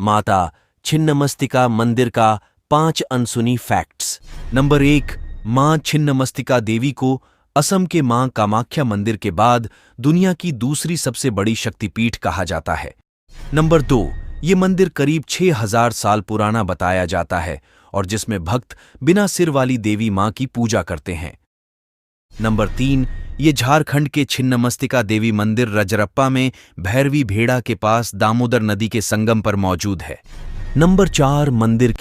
माता छिन्नमस्तिका मंदिर का 5 अनसुनी फैक्ट्स। नंबर 1, मां छिन्नमस्तिका देवी को असम के मां कामाख्या मंदिर के बाद दुनिया की दूसरी सबसे बड़ी शक्तिपीठ कहा जाता है। नंबर 2, ये मंदिर करीब 6000 साल पुराना बताया जाता है और जिसमें भक्त बिना सिर वाली देवी मां की पूजा करते हैं। नंबर 3, ये झारखंड के छिन्नमस्तिका देवी मंदिर रजरप्पा में भैरवी भेड़ा के पास दामोदर नदी के संगम पर मौजूद है। नंबर 4, मंदिर